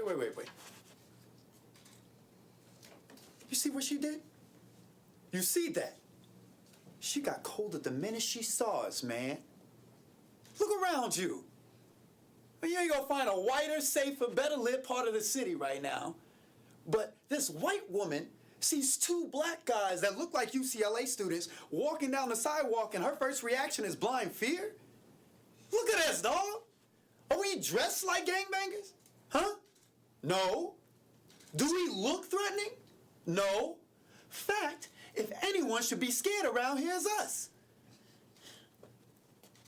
Wait. You see what she did? You see that? She got colder the minute she saw us, man. Look around you. You ain't gonna find a whiter, safer, better lit part of the city right now. But this white woman sees two black guys that look like UCLA students walking down the sidewalk, and her first reaction is blind fear? Look at us, dog. Are we dressed like gangbangers? Huh? No. Do we look threatening? No. Fact, if anyone should be scared around here, it's us.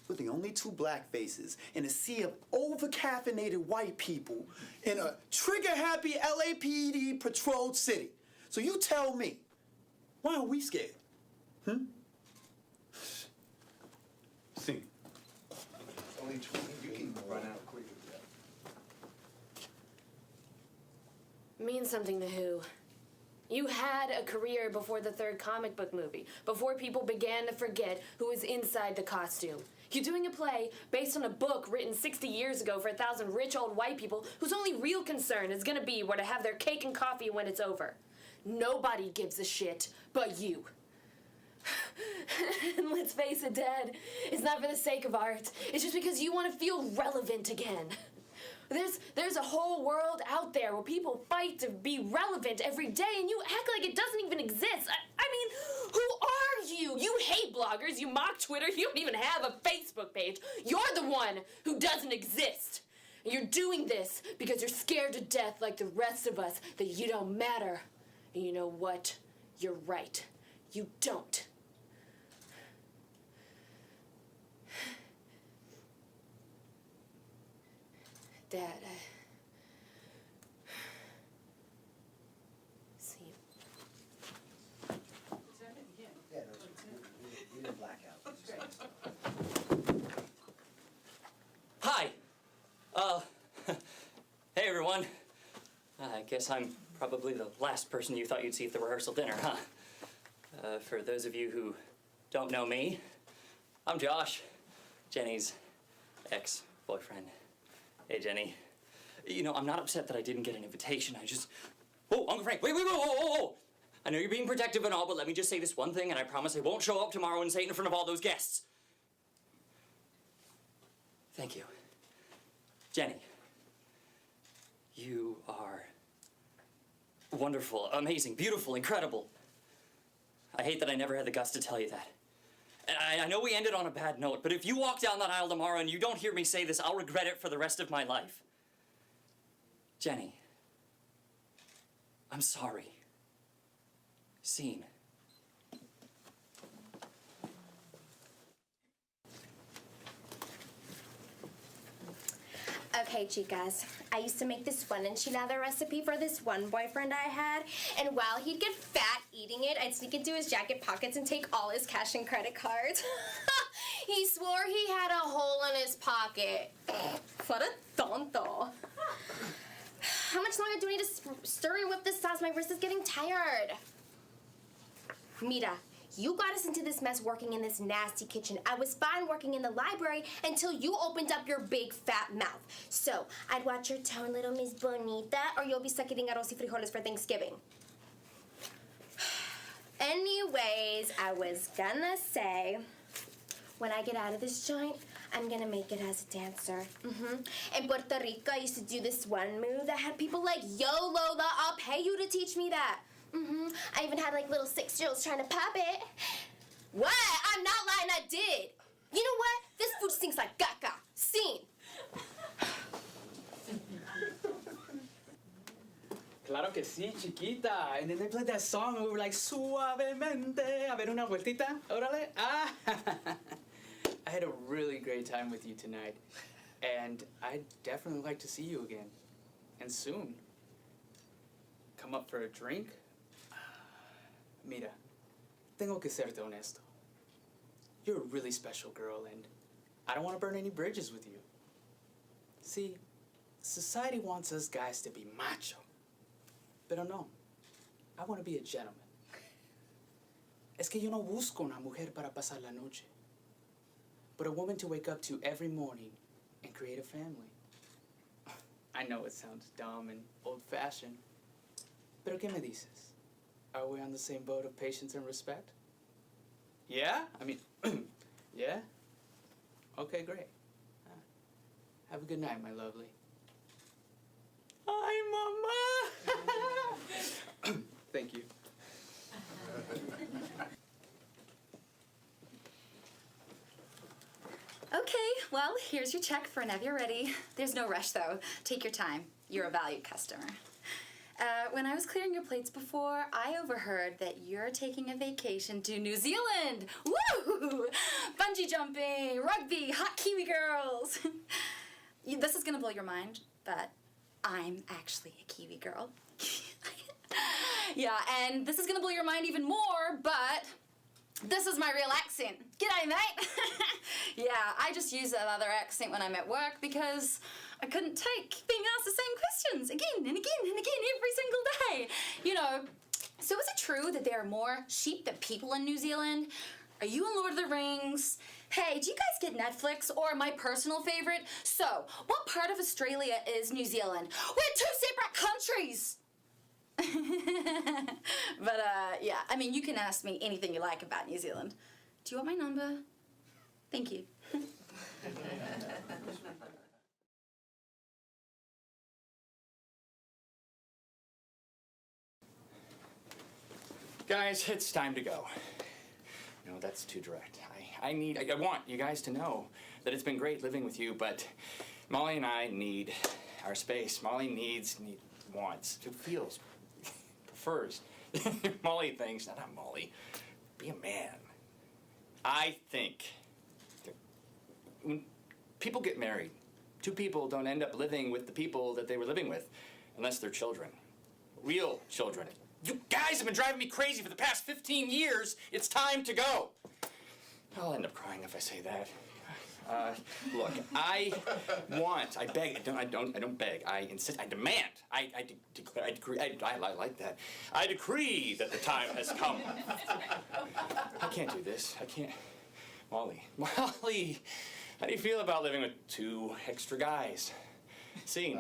We're the only two black faces in a sea of over-caffeinated white people in a trigger-happy LAPD patrolled city. So you tell me, why are we scared? See. Only 20 you can run out quicker. Means something to who? You had a career before the third comic book movie, before people began to forget who was inside the costume. You're doing a play based on a book written 60 years ago for 1,000 rich old white people whose only real concern is gonna be where to have their cake and coffee when it's over. Nobody gives a shit but you. And let's face it, Dad, it's not for the sake of art. It's just because you want to feel relevant again. There's a whole world out there where people fight to be relevant every day, and you act like it doesn't even exist. I mean, who are you? You hate bloggers, you mock Twitter, you don't even have a Facebook page. You're the one who doesn't exist. And you're doing this because you're scared to death like the rest of us that you don't matter. And you know what? You're right. You don't. Dad, see you. Yeah, we didn't black out. Hi. Hey everyone. I guess I'm probably the last person you thought you'd see at the rehearsal dinner, huh? For those of you who don't know me, I'm Josh, Jenny's ex-boyfriend. Hey, Jenny. You know, I'm not upset that I didn't get an invitation. I just... Oh, Uncle Frank, wait, whoa. I know you're being protective and all, but let me just say this one thing, and I promise I won't show up tomorrow and say it in front of all those guests. Thank you. Jenny, you are wonderful, amazing, beautiful, incredible. I hate that I never had the guts to tell you that. And I know we ended on a bad note, but if you walk down that aisle tomorrow and you don't hear me say this, I'll regret it for the rest of my life. Jenny, I'm sorry. Scene. Okay, chicas, I used to make this one enchilada recipe for this one boyfriend I had, and while he'd get fat eating it, I'd sneak into his jacket pockets and take all his cash and credit cards. He swore he had a hole in his pocket. What a tonto. How much longer do I need to stir and whip this sauce? My wrist is getting tired. Mira, you got us into this mess working in this nasty kitchen. I was fine working in the library until you opened up your big fat mouth. So, I'd watch your tone, little Miss Bonita, or you'll be stuck eating arroz y frijoles for Thanksgiving. Anyways, I was gonna say, when I get out of this joint, I'm gonna make it as a dancer. In Puerto Rico, I used to do this one move that had people like, yo, Lola, I'll pay you to teach me that. I even had like little 6-year-olds trying to pop it. What? I'm not lying, I did. You know what? This food stinks like caca. Scene. Claro que sí, chiquita. And then they played that song and we were like, suavemente. A ver una vueltita. Órale. Ah. I had a really great time with you tonight. And I'd definitely like to see you again. And soon. Come up for a drink? Mira, tengo que serte honesto. You're a really special girl, and I don't want to burn any bridges with you. See, society wants us guys to be macho. Pero no, I want to be a gentleman. Es que yo no busco una mujer para pasar la noche, but a woman to wake up to every morning and create a family. I know it sounds dumb and old-fashioned, pero ¿qué me dices? Are we on the same boat of patience and respect? Yeah? I mean, yeah? Okay, great. Have a good night, my lovely. Hi, Mama! Thank you. Okay, well, here's your check for whenever you're ready. There's no rush, though. Take your time. You're a valued customer. When I was clearing your plates before, I overheard that you're taking a vacation to New Zealand. Woo! Bungee jumping, rugby, hot Kiwi girls. This is gonna blow your mind, but I'm actually a Kiwi girl. Yeah, and this is gonna blow your mind even more, but this is my real accent. G'day, mate. Yeah, I just use that other accent when I'm at work because I couldn't take being asked the same questions again and again and again every single day. You know, so is it true that there are more sheep than people in New Zealand? Are you in Lord of the Rings? Hey, do you guys get Netflix? Or my personal favorite? So, what part of Australia is New Zealand? We're two separate countries! But, yeah, I mean, you can ask me anything you like about New Zealand. Do you want my number? Thank you. Guys, it's time to go. No, that's too direct. I want you guys to know that it's been great living with you, but Molly and I need our space. Molly wants, feels, prefers. Molly thinks, not Molly, be a man. I think that when people get married, two people don't end up living with the people that they were living with unless they're children. Real children. You guys have been driving me crazy for the past 15 years. It's time to go. I'll end up crying if I say that. Look, I beg, I don't beg, I insist, I demand, I declare, I decree, I like that. I decree that the time has come. I can't do this, I can't. Molly, how do you feel about living with two extra guys? Scene.